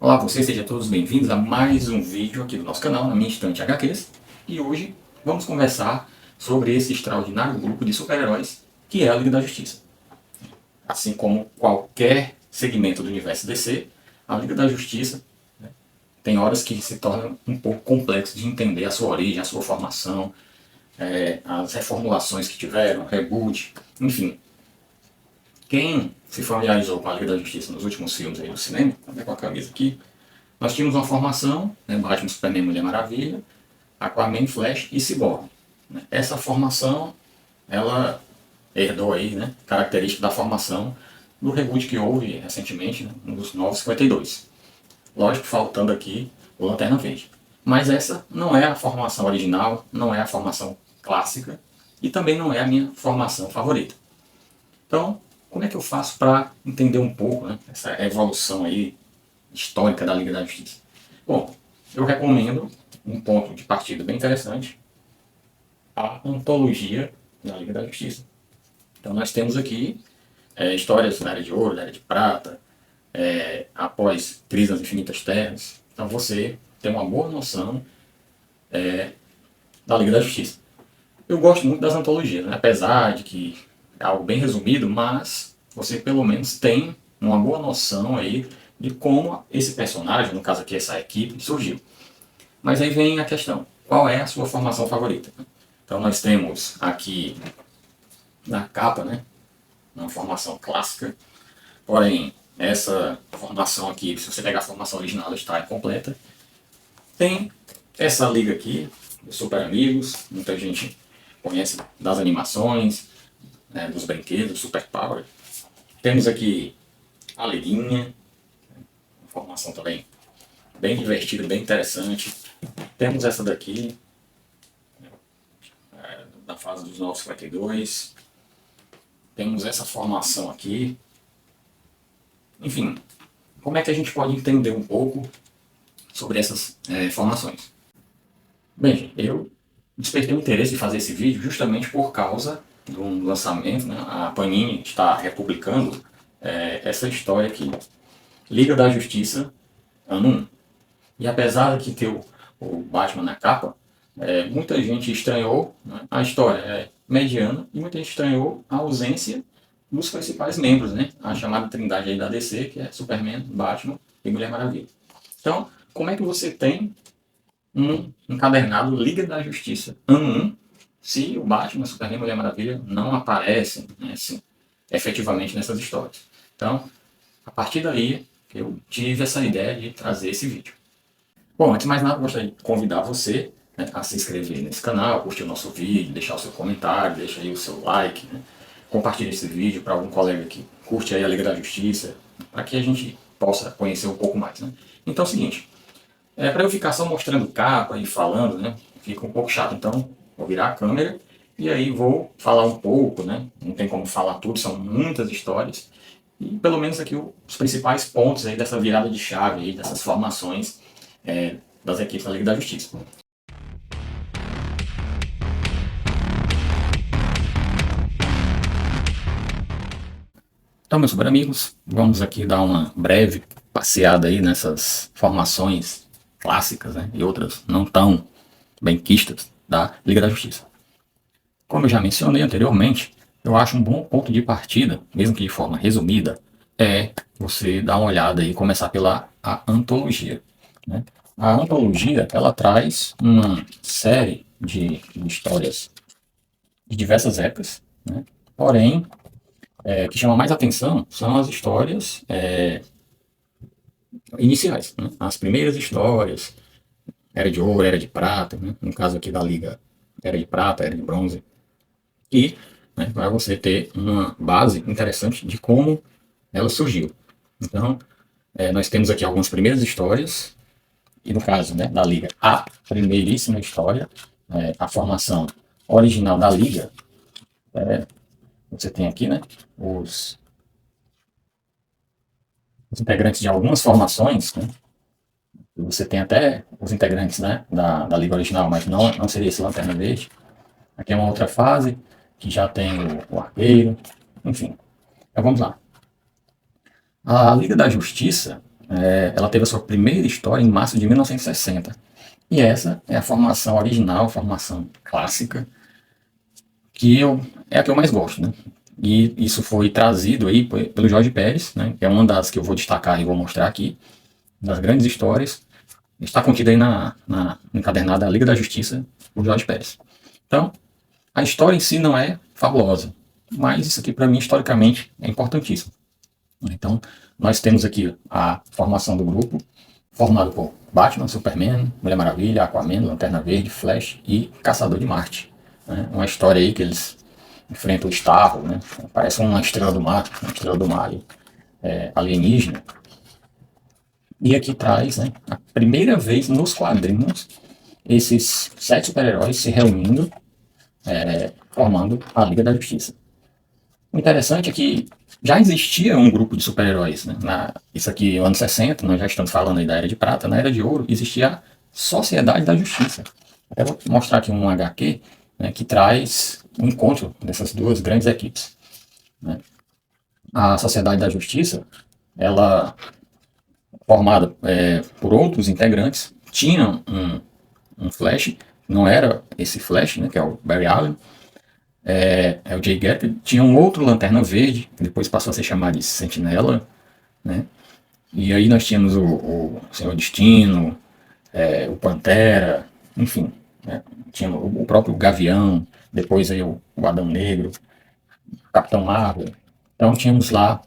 Olá vocês, sejam todos bem-vindos a mais um vídeo aqui do nosso canal, na minha estante HQs. E hoje vamos conversar sobre esse extraordinário grupo de super-heróis que é a Liga da Justiça. Assim como qualquer segmento do universo DC, a Liga da Justiça, né, tem horas que se torna um pouco complexo de entender a sua origem, a sua formação, as reformulações que tiveram, reboot, enfim. Quem se familiarizou com a Liga da Justiça nos últimos filmes aí do cinema, até com a camisa aqui, nós tínhamos uma formação, né, Batman, Superman, Mulher Maravilha, Aquaman, Flash e Cyborg. Essa formação, ela herdou aí, né, característica da formação do reboot que houve recentemente, né, nos Novos 52. Lógico, faltando aqui o Lanterna Verde. Mas essa não é a formação original, não é a formação clássica e também não é a minha formação favorita. Então, como é que eu faço para entender um pouco, né, essa evolução aí histórica da Liga da Justiça? Bom, eu recomendo um ponto de partida bem interessante, a antologia da Liga da Justiça. Então nós temos aqui histórias da Era de Ouro, da Era de Prata, após Crise nas Infinitas Terras. Então você tem uma boa noção da Liga da Justiça. Eu gosto muito das antologias, né? Apesar de que é algo bem resumido, mas você pelo menos tem uma boa noção aí de como esse personagem, no caso aqui essa equipe, surgiu. Mas aí vem a questão, qual é a sua formação favorita? Então nós temos aqui na capa, né, uma formação clássica, porém essa formação aqui, se você pegar a formação original, ela está incompleta. Tem essa liga aqui, dos Super Amigos, muita gente conhece das animações, né, dos brinquedos, Super Power. Temos aqui a Liguinha, uma formação também bem divertida, bem interessante. Temos essa daqui, da fase dos 952. Temos essa formação aqui. Enfim, como é que a gente pode entender um pouco sobre essas formações? Bem, eu despertei o interesse em fazer esse vídeo justamente por causa do lançamento, né? A Panini está republicando essa história aqui, Liga da Justiça, ano 1. E apesar de ter o Batman na capa, muita gente estranhou, né, a história é mediana e muita gente estranhou a ausência dos principais membros, né, a chamada trindade aí da DC, que é Superman, Batman e Mulher Maravilha. Então, como é que você tem um encadernado Liga da Justiça ano 1 se o Batman, Superman e Mulher Maravilha não aparecem, né, assim, efetivamente nessas histórias? Então, a partir daí, eu tive essa ideia de trazer esse vídeo. Bom, antes de mais nada, gostaria de convidar você, né, a se inscrever nesse canal, curtir o nosso vídeo, deixar o seu comentário, deixa aí o seu like, né, compartilhar esse vídeo para algum colega que curte aí a Liga da Justiça, para que a gente possa conhecer um pouco mais. Né? Então é o seguinte, para eu ficar só mostrando capa e falando, né, fica um pouco chato, então vou virar a câmera e aí vou falar um pouco, né, não tem como falar tudo, são muitas histórias, e pelo menos aqui os principais pontos aí dessa virada de chave, aí, dessas formações das equipes da Liga da Justiça. Então, meus super amigos, vamos aqui dar uma breve passeada aí nessas formações clássicas, né, e outras não tão benquistas da Liga da Justiça. Como eu já mencionei anteriormente, eu acho um bom ponto de partida, mesmo que de forma resumida, é você dar uma olhada e começar pela antologia. Né? A antologia, ela traz uma série de histórias de diversas épocas, né? Porém, o que chama mais atenção são as histórias iniciais, né? As primeiras histórias, Era de Ouro, Era de Prata, né? No caso aqui da Liga, Era de Prata, Era de Bronze, e, né, para você ter uma base interessante de como ela surgiu. Então, nós temos aqui algumas primeiras histórias, e no caso, né, da Liga, a primeiríssima história, a formação original da Liga, você tem aqui, né, os integrantes de algumas formações, né, você tem até os integrantes, né, da Liga original, mas não seria esse Lanterna Verde. Aqui é uma outra fase, que já tem o Arqueiro, enfim. Então vamos lá. A Liga da Justiça, ela teve a sua primeira história em março de 1960. E essa é a formação original, a formação clássica, é a que eu mais gosto, né? E isso foi trazido aí pelo Jorge Pérez, né? Que é uma das que eu vou destacar e vou mostrar aqui, das grandes histórias. Está contida aí na encadernada Liga da Justiça, por Jorge Pérez. Então, a história em si não é fabulosa, mas isso aqui para mim historicamente é importantíssimo. Então, nós temos aqui a formação do grupo, formado por Batman, Superman, Mulher Maravilha, Aquaman, Lanterna Verde, Flash e Caçador de Marte. Né? Uma história aí que eles enfrentam o Starro, né? Parece uma estrela do mar alienígena. E aqui traz, né, a primeira vez nos quadrinhos esses 7 super-heróis se reunindo, formando a Liga da Justiça. O interessante é que já existia um grupo de super-heróis. Né? Isso aqui, no ano 60, nós já estamos falando aí da Era de Prata. Na Era de Ouro existia a Sociedade da Justiça. Eu vou mostrar aqui um HQ, né, que traz o encontro dessas duas grandes equipes. Né? A Sociedade da Justiça, ela, formada por outros integrantes, tinha um Flash, não era esse Flash, né, que é o Barry Allen, é o Jay Garrick. Tinha um outro Lanterna Verde, que depois passou a ser chamado de Sentinela, né? E aí nós tínhamos o Senhor Destino, o Pantera, enfim, né? Tinha o próprio Gavião, depois aí o Adão Negro, o Capitão Marvel. Então tínhamos lá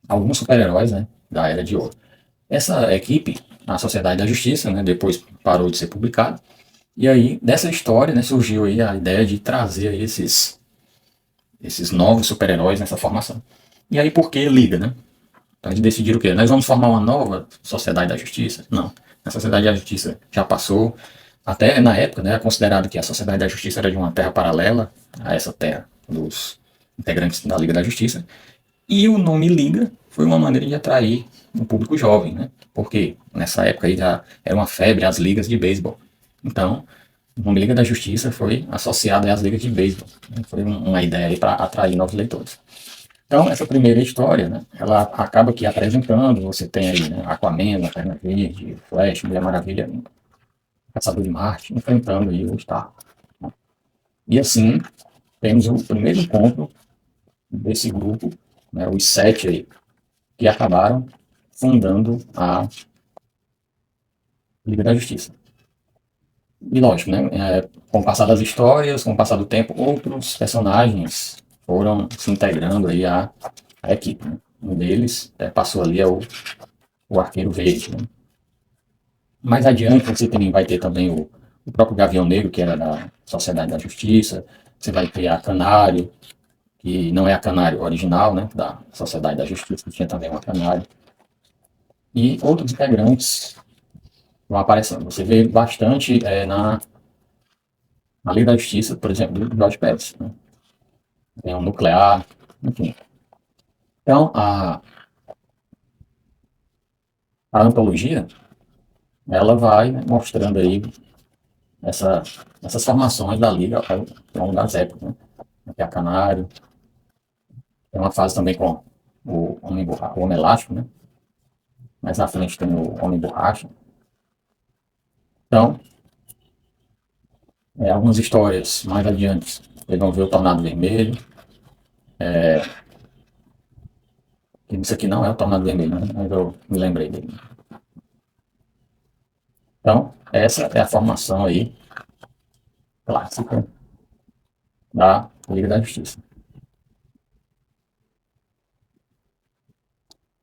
alguns super-heróis, né, da Era de Ouro. Essa equipe, a Sociedade da Justiça, né, depois parou de ser publicada. E aí, dessa história, né, surgiu aí a ideia de trazer aí esses novos super-heróis nessa formação. E aí, por que Liga, né? Então, eles decidiram o quê? Nós vamos formar uma nova Sociedade da Justiça? Não. A Sociedade da Justiça já passou. Até na época, né, é considerado que a Sociedade da Justiça era de uma terra paralela a essa terra dos integrantes da Liga da Justiça. E o nome Liga foi uma maneira de atrair um público jovem, né? Porque nessa época aí já era uma febre as ligas de beisebol. Então, o nome Liga da Justiça foi associado às ligas de beisebol. Né? Foi uma ideia aí para atrair novos leitores. Então, essa primeira história, né, ela acaba aqui apresentando, você tem aí, né, Aquaman, Lanterna Verde, Flash, Mulher Maravilha, Caçador de Marte, enfrentando aí o Star. Né? E assim, temos o primeiro encontro desse grupo, né, os 7 aí, que acabaram fundando a Liga da Justiça. E lógico, né, com o passar das histórias, com o passar do tempo, outros personagens foram se integrando aí à equipe. Né? Um deles passou ali o Arqueiro Verde. Né? Mais adiante você vai ter também o próprio Gavião Negro, que era da Sociedade da Justiça. Você vai ter a Canário, que não é a Canário original, né, da Sociedade da Justiça, que tinha também uma Canário. E outros integrantes vão aparecendo. Você vê bastante na Liga da Justiça, por exemplo, do George Pérez. Né? Tem um Nuclear, enfim. Então, a antologia, ela vai, né, mostrando aí essas formações da Liga ao longo das épocas. Né? Aqui a Canário, tem uma fase também com o Homem Elástico, né? Mais na frente tem o Homem Borracha. Então, algumas histórias mais adiante, vocês vão ver o Tornado Vermelho. Isso aqui não é o Tornado Vermelho, né? Mas eu me lembrei dele. Então, essa é a formação aí clássica da Liga da Justiça.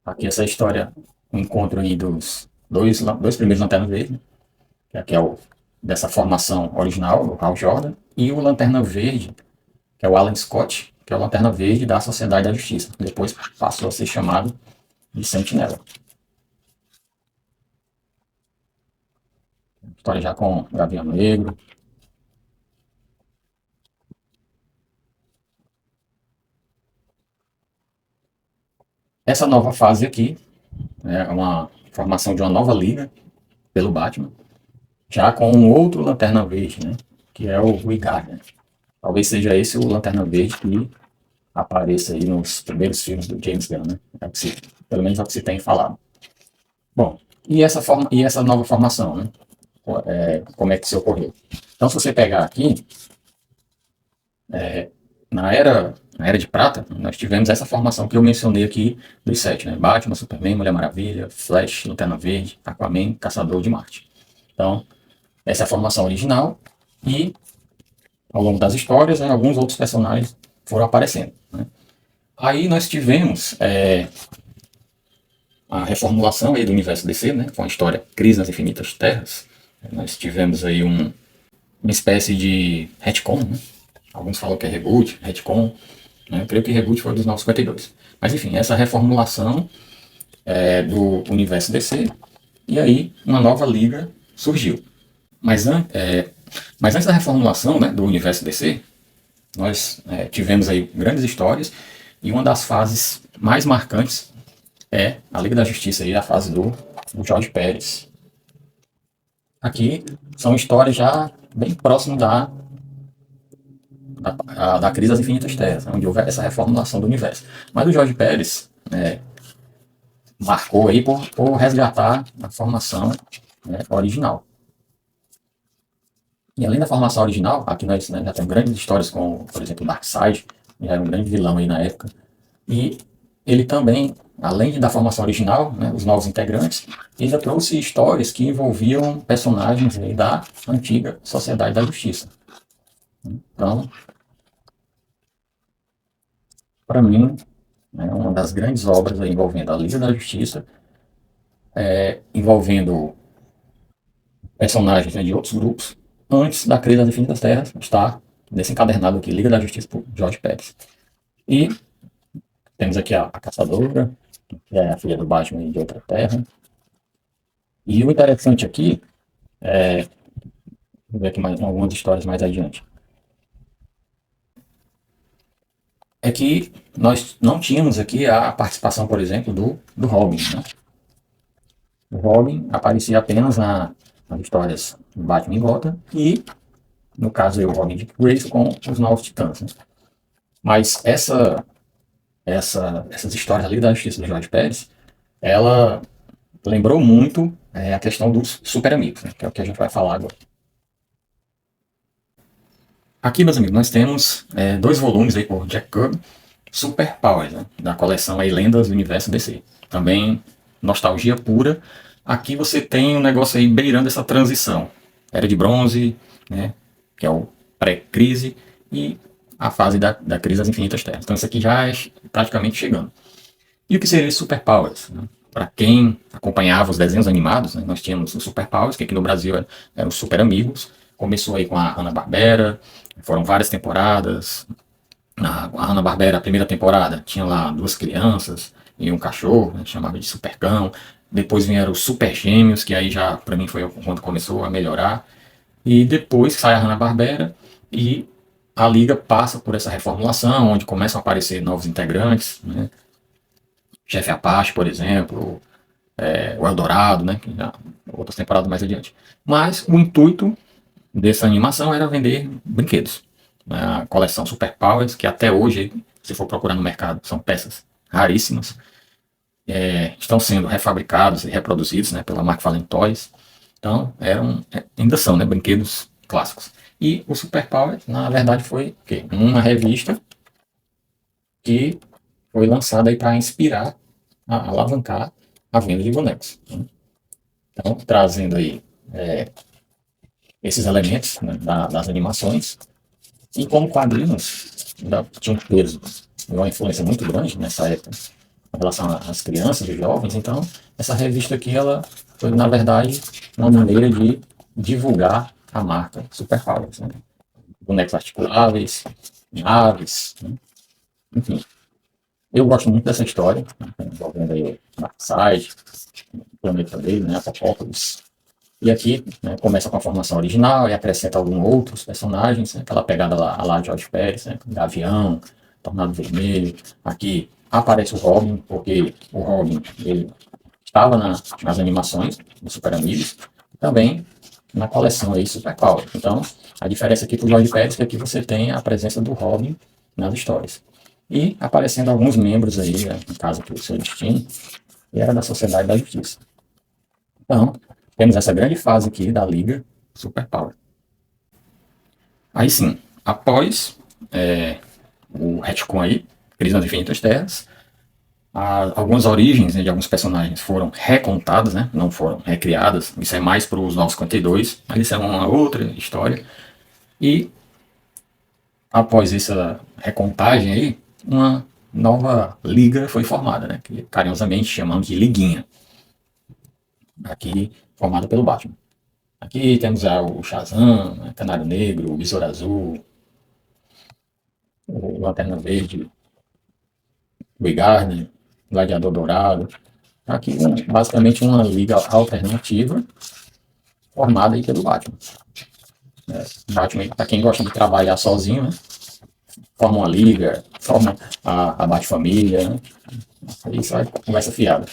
Aqui essa história, o encontro aí dos dois primeiros Lanternas Verdes, né? Que aqui é dessa formação original, do Hal Jordan, e o Lanterna Verde, que é o Alan Scott, que é o Lanterna Verde da Sociedade da Justiça. Depois passou a ser chamado de Sentinela. História já com Gavião Negro. Essa nova fase aqui é uma formação de uma nova liga pelo Batman, já com um outro Lanterna Verde, né? Que é o Guy Gardner. Talvez seja esse o Lanterna Verde que apareça aí nos primeiros filmes do James Gunn, né? Pelo menos é o que se tem falado. Bom, e essa nova formação, né? Como é que isso ocorreu? Então, se você pegar aqui, na era de prata, nós tivemos essa formação que eu mencionei aqui dos sete, né? Batman, Superman, Mulher Maravilha, Flash, Lanterna Verde, Aquaman, Caçador de Marte. Então, essa é a formação original e, ao longo das histórias, né, alguns outros personagens foram aparecendo, né? Aí nós tivemos a reformulação aí do universo DC, né, com a história Crise nas Infinitas Terras. Nós tivemos aí uma espécie de retcon, né? Alguns falam que é reboot, retcon, né? Eu creio que reboot foi dos 952. Mas enfim, essa reformulação do universo DC, e aí uma nova liga surgiu. Mas, mas antes da reformulação, né, do universo DC, nós tivemos aí grandes histórias, e uma das fases mais marcantes é a Liga da Justiça, aí, a fase do Jorge Pérez. Aqui são histórias já bem próximas da Crise das Infinitas Terras, onde houve essa reformulação do universo. Mas o Jorge Pérez marcou aí por resgatar a formação, né, original. E além da formação original, aqui nós, né, já temos grandes histórias com, por exemplo, o Darkseid, que era um grande vilão aí na época. E ele também, além da formação original, né, os novos integrantes, ainda trouxe histórias que envolviam personagens aí da antiga Sociedade da Justiça. Então, para mim, é uma das grandes obras aí envolvendo a Liga da Justiça, envolvendo personagens, né, de outros grupos, antes da Crise das Infinitas Terras, está desencadernado aqui, Liga da Justiça por George Pérez. E temos aqui a Caçadora, que é a filha do Batman de outra terra. E o interessante aqui, vou ver aqui mais, algumas histórias mais adiante, é que nós não tínhamos aqui a participação, por exemplo, do Robin, né? O Robin aparecia apenas nas histórias do Batman em Gotham e, no caso, o Robin de Grace com os Novos Titãs, né? Mas essas histórias ali da Justiça do Jorge Pérez, ela lembrou muito a questão dos super amigos, né? Que é o que a gente vai falar agora. Aqui, meus amigos, nós temos dois volumes aí por Jack Kirby, Super Powers, né, da coleção aí Lendas do Universo DC. Também nostalgia pura. Aqui você tem um negócio aí beirando essa transição. Era de Bronze, né, que é o pré-crise, e a fase da Crise das Infinitas Terras. Então isso aqui já é praticamente chegando. E o que seria Super Powers? Né? Para quem acompanhava os desenhos animados, né, nós tínhamos o Super Powers, que aqui no Brasil eram os Super Amigos. Começou aí com a Hanna-Barbera, foram várias temporadas. A Hanna-Barbera, a primeira temporada, tinha lá duas crianças e um cachorro, né, chamava de Supercão. Depois vieram os Super Gêmeos, que aí já, para mim, foi quando começou a melhorar. E depois sai a Hanna-Barbera e a Liga passa por essa reformulação, onde começam a aparecer novos integrantes, né? Chefe Apache, por exemplo, o Eldorado, né? Que já, outras temporadas mais adiante. Mas o intuito dessa animação era vender brinquedos. A coleção Super Powers, que até hoje, se for procurar no mercado, são peças raríssimas, estão sendo refabricados e reproduzidos, né, pela McFarlane Toys. Então, ainda são, né, brinquedos clássicos. E o Super Powers, na verdade, foi uma revista que foi lançada para inspirar, a alavancar a venda de bonecos. Né? Então, trazendo aí esses elementos, né, das animações. E como quadrinhos tinham um peso e uma influência muito grande nessa época em relação às crianças e jovens, então essa revista aqui ela foi, na verdade, uma maneira de divulgar a marca Super Powers. Né? Bonecos articuláveis, naves, né? Enfim. Eu gosto muito dessa história, né? Envolvendo aí o Darkseid, o planeta dele, né? Apocalipse. E aqui, né, começa com a formação original e acrescenta alguns outros personagens, né, aquela pegada lá de George Pérez, né, Gavião, Tornado Vermelho. Aqui aparece o Robin, porque o Robin ele estava nas animações dos Super Amigos, e também na coleção aí Super Power. Então, a diferença aqui para o George Pérez é que aqui você tem a presença do Robin nas histórias. E aparecendo alguns membros aí, né, no caso aqui o seu destino, e era da Sociedade da Justiça. Então, temos essa grande fase aqui da Liga Superpower. Aí sim, após o retcon aí, Crise nas Infinitas Terras, algumas origens, né, de alguns personagens foram recontadas, né, não foram recriadas. Isso é mais para os 952, mas isso é uma outra história. E após essa recontagem aí, uma nova liga foi formada, né, que carinhosamente chamamos de Liguinha, aqui formada pelo Batman. Aqui temos o Shazam, né, Canário Negro, o Besouro Azul, o Lanterna Verde, o Gardner, Gladiador Dourado. Aqui, basicamente, uma liga alternativa formada aí pelo Batman. Batman, para quem gosta de trabalhar sozinho, né, forma uma liga, forma a Bat-família, né, isso é conversa fiada.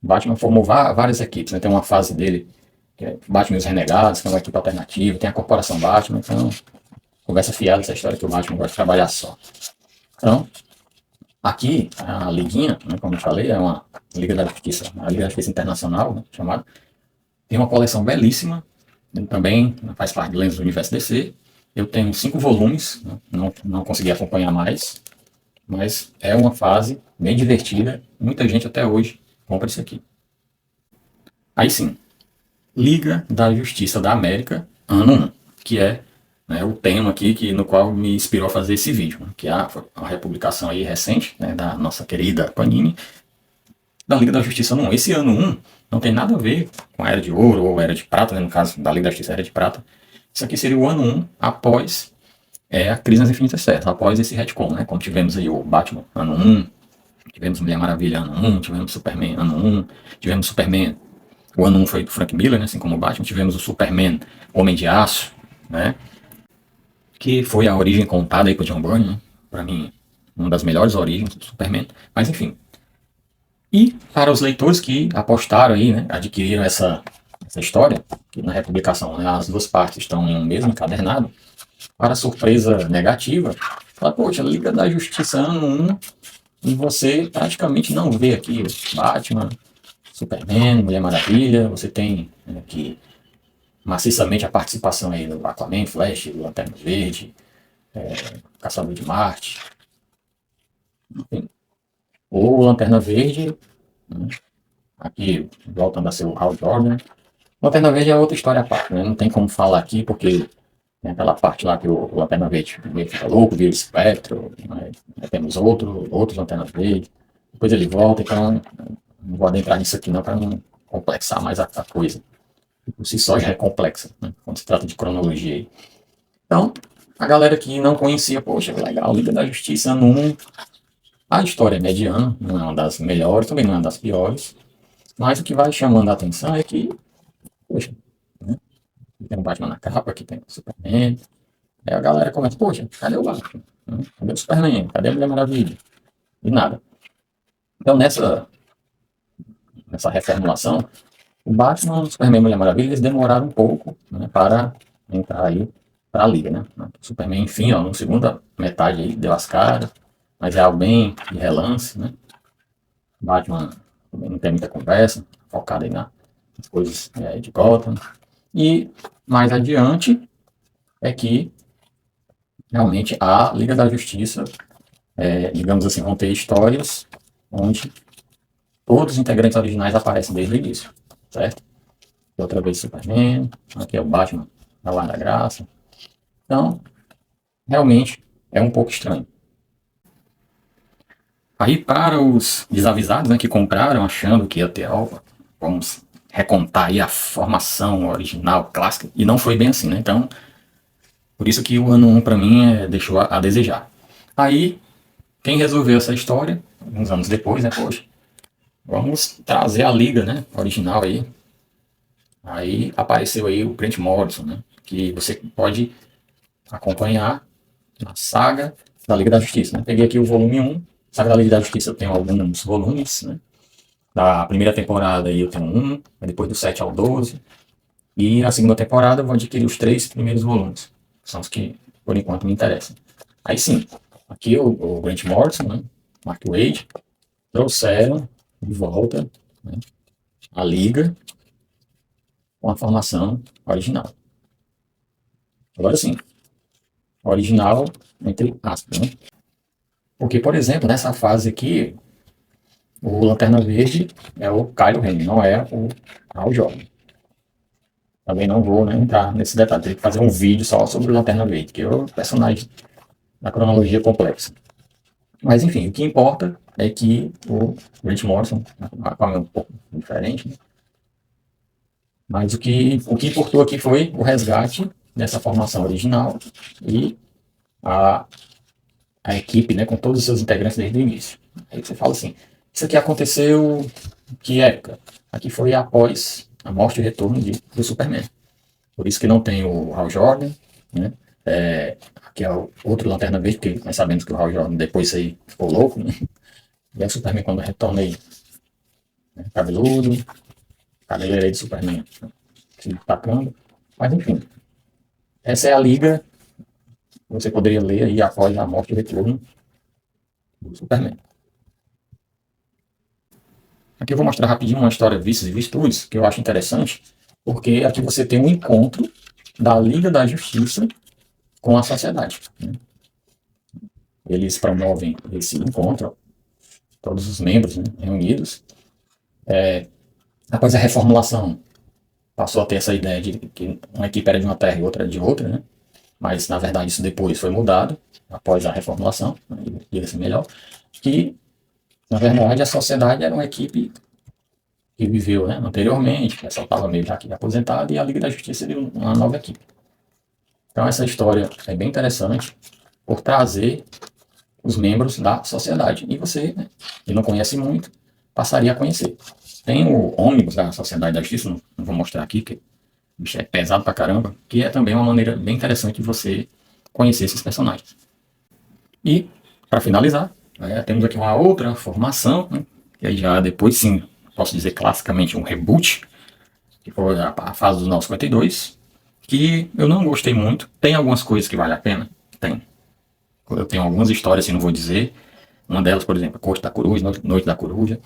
Batman formou várias equipes, né, tem uma fase dele, que é Batman e os Renegados, que é uma equipe alternativa, tem a Corporação Batman, então, conversa fiada essa história que o Batman gosta de trabalhar só. Então, aqui, a Liguinha, né, como eu falei, é uma Liga da Justiça, a Liga da Justiça Internacional, né, chamada. Tem uma coleção belíssima, também faz parte do Lendas do Universo DC. Eu tenho 5 volumes, né, não consegui acompanhar mais, mas é uma fase bem divertida. Muita gente até hoje compra isso aqui. Aí sim, Liga da Justiça da América, ano 1, que é, né, o tema aqui no qual me inspirou a fazer esse vídeo, né, que é a republicação aí recente, né, da nossa querida Panini, da Liga da Justiça ano 1. Esse ano 1 não tem nada a ver com a Era de Ouro ou a Era de Prata, né, no caso da Liga da Justiça Era de Prata. Isso aqui seria o ano 1 após a Crise nas Infinitas Terras, após esse retcon, né, quando tivemos aí o Batman ano 1, tivemos Mulher Maravilha ano 1, tivemos Superman ano 1, tivemos Superman, o ano 1 foi do Frank Miller, né, assim como o Batman, tivemos o Superman Homem de Aço, né, que foi a origem contada aí por John Byrne, né, para mim, uma das melhores origens do Superman, mas enfim. E para os leitores que apostaram aí, né, adquiriram essa história, que na republicação, né, as duas partes estão em um mesmo encadernado, para surpresa negativa, fala, poxa, Liga da Justiça ano 1, e você praticamente não vê aqui Batman, Superman, Mulher Maravilha, você tem aqui maciçamente a participação aí do Aquaman, Flash, do Lanterna Verde, Caçador de Marte, enfim. O Lanterna Verde, né, aqui voltando a ser o Hal Jordan. Lanterna Verde é outra história à parte, né? Não tem como falar aqui, porque tem aquela parte lá que o Lanterna Verde meio fica louco, vira espectro, né? Temos outros Lanternas Verdes, depois ele volta, então não vou adentrar nisso aqui não, para não complexar mais a coisa. Por si só já é complexa, né, quando se trata de cronologia aí. Então, a galera que não conhecia, poxa, que legal, Liga da Justiça ano 1, a história é mediana, não é uma das melhores, também não é uma das piores, mas o que vai chamando a atenção é que, poxa, né, tem um Batman na capa, aqui tem o Superman, aí a galera começa, poxa, cadê o Batman? Cadê o Superman? Cadê a Mulher Maravilha? E nada. Então nessa reformulação, o Batman, o Superman e a Mulher Maravilha, eles demoraram um pouco, né, para entrar aí para a Liga, né? O Superman, enfim, ó, na segunda metade aí, deu as caras, mas é algo bem de relance, né? O Batman também não tem muita conversa, focado aí nas coisas de Gotham. E mais adiante é que realmente a Liga da Justiça, digamos assim, vão ter histórias onde todos os integrantes originais aparecem desde o início, certo? Outra vez Superman, aqui é o Batman da Warner Graça. Então, realmente é um pouco estranho. Aí para os desavisados, né, que compraram achando que ia ter, vamos recontar aí a formação original, clássica, e não foi bem assim, né? Então, por isso que o ano 1 para mim deixou a desejar. Aí, quem resolveu essa história, uns anos depois, né, poxa, vamos trazer a liga, né, original aí. Aí apareceu aí o Grant Morrison, né, que você pode acompanhar a saga da Liga da Justiça, né? Peguei aqui o volume 1, saga da Liga da Justiça eu tenho alguns volumes, né? Da primeira temporada aí eu tenho um, depois do 7 ao 12, e na segunda temporada eu vou adquirir os 3 primeiros volumes, são os que por enquanto me interessam. Aí sim, aqui o Grant Morrison, né? Mark Waid, trouxeram de volta, né, a Liga, com a formação original. Agora sim, original entre aspas, né? Porque, por exemplo, nessa fase aqui, o Lanterna Verde é o Kylo Ren, não é o Hal Jordan. Também não vou, né, entrar nesse detalhe. Teria que fazer um vídeo só sobre o Lanterna Verde, que é o personagem da cronologia complexa. Mas enfim, o que importa é que o Grant Morrison, a qual é um pouco diferente, né? Mas o que importou aqui foi o resgate dessa formação original e a, a equipe, né, com todos os seus integrantes desde o início. Aí você fala assim, isso aqui aconteceu em que época? Aqui foi após a morte e o retorno do Superman. Por isso que não tem o Hal Jordan, né? Aqui é o outro Lanterna Verde, porque nós sabemos que o Hal Jordan depois aí ficou louco, né? E o Superman quando retorna aí, né, cabeludo, cabeleireiro de Superman, né, se destacando. Mas enfim, essa é a liga que você poderia ler aí após a morte e o retorno do Superman. Aqui eu vou mostrar rapidinho uma história Vícios e Virtudes, que eu acho interessante, porque aqui você tem um encontro da Liga da Justiça com a sociedade, né? Eles promovem esse encontro, todos os membros, né, reunidos. Após a reformulação, passou a ter essa ideia de que uma equipe era de uma terra e outra de outra, né? Mas na verdade isso depois foi mudado, após a reformulação, né, diga-se melhor, que na verdade a sociedade era uma equipe que viveu, né, anteriormente, que só estava meio já aqui aposentado, e a Liga da Justiça seria uma nova equipe. Então essa história é bem interessante por trazer os membros da sociedade. E você, né, que não conhece muito, passaria a conhecer. Tem o ônibus da Sociedade da Justiça, não vou mostrar aqui, porque o bicho é pesado pra caramba, que é também uma maneira bem interessante de você conhecer esses personagens. E, para finalizar, temos aqui uma outra formação, né, que aí já depois sim, posso dizer classicamente um reboot, que foi a fase dos 952, que eu não gostei muito. Tem algumas coisas que vale a pena? Tem. Eu tenho algumas histórias, assim, não vou dizer. Uma delas, por exemplo, Corte da Coruja, Noite da Coruja.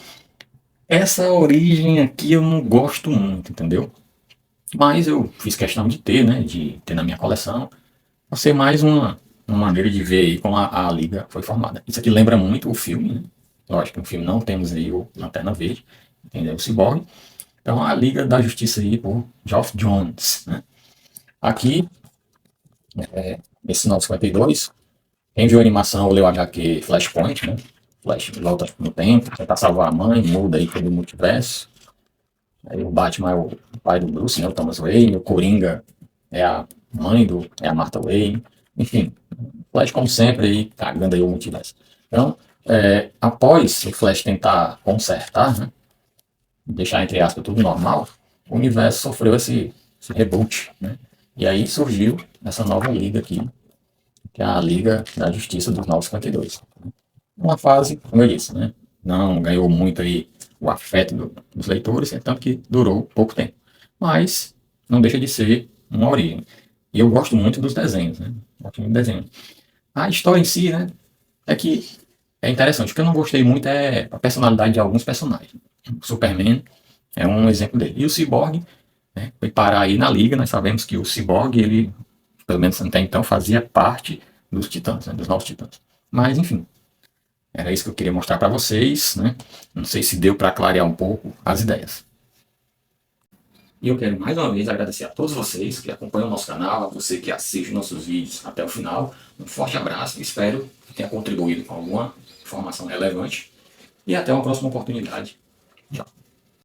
Essa origem aqui eu não gosto muito, entendeu? Mas eu fiz questão de ter, né? De ter na minha coleção. Vai ser mais uma maneira de ver aí como a Liga foi formada. Isso aqui lembra muito o filme, né? Lógico que no filme não temos aí o Lanterna Verde, entendeu? O Cyborg. Então a Liga da Justiça aí por Geoff Johns, né? Aqui, esse 952, quem viu a animação leu o HQ Flashpoint, né? Flash volta no tempo, tentar salvar a mãe, muda aí todo o multiverso. Aí o Batman é o pai do Bruce, né? O Thomas Wayne. O Coringa é a mãe é a Martha Wayne. Enfim, Flash como sempre aí, cagando aí o multiverso. Então, após o Flash tentar consertar, né? Deixar entre aspas tudo normal, o universo sofreu esse reboot, né? E aí surgiu essa nova liga aqui, que é a Liga da Justiça dos 952. Uma fase, como eu disse, né? Não ganhou muito aí o afeto dos leitores, tanto que durou pouco tempo. Mas não deixa de ser uma origem. E eu gosto muito dos desenhos, né? Gosto muito do desenho. A história em si, né? É que é interessante. O que eu não gostei muito é a personalidade de alguns personagens. O Superman é um exemplo dele. E o Cyborg, né, foi parar aí na Liga. Nós sabemos que o Cyborg, ele, pelo menos até então, fazia parte dos Titãs, né, dos Novos Titãs. Mas, enfim, era isso que eu queria mostrar para vocês, né? Não sei se deu para clarear um pouco as ideias. E eu quero mais uma vez agradecer a todos vocês que acompanham o nosso canal, a você que assiste nossos vídeos até o final. Um forte abraço, espero que tenha contribuído com alguma informação relevante. E até uma próxima oportunidade. Tchau.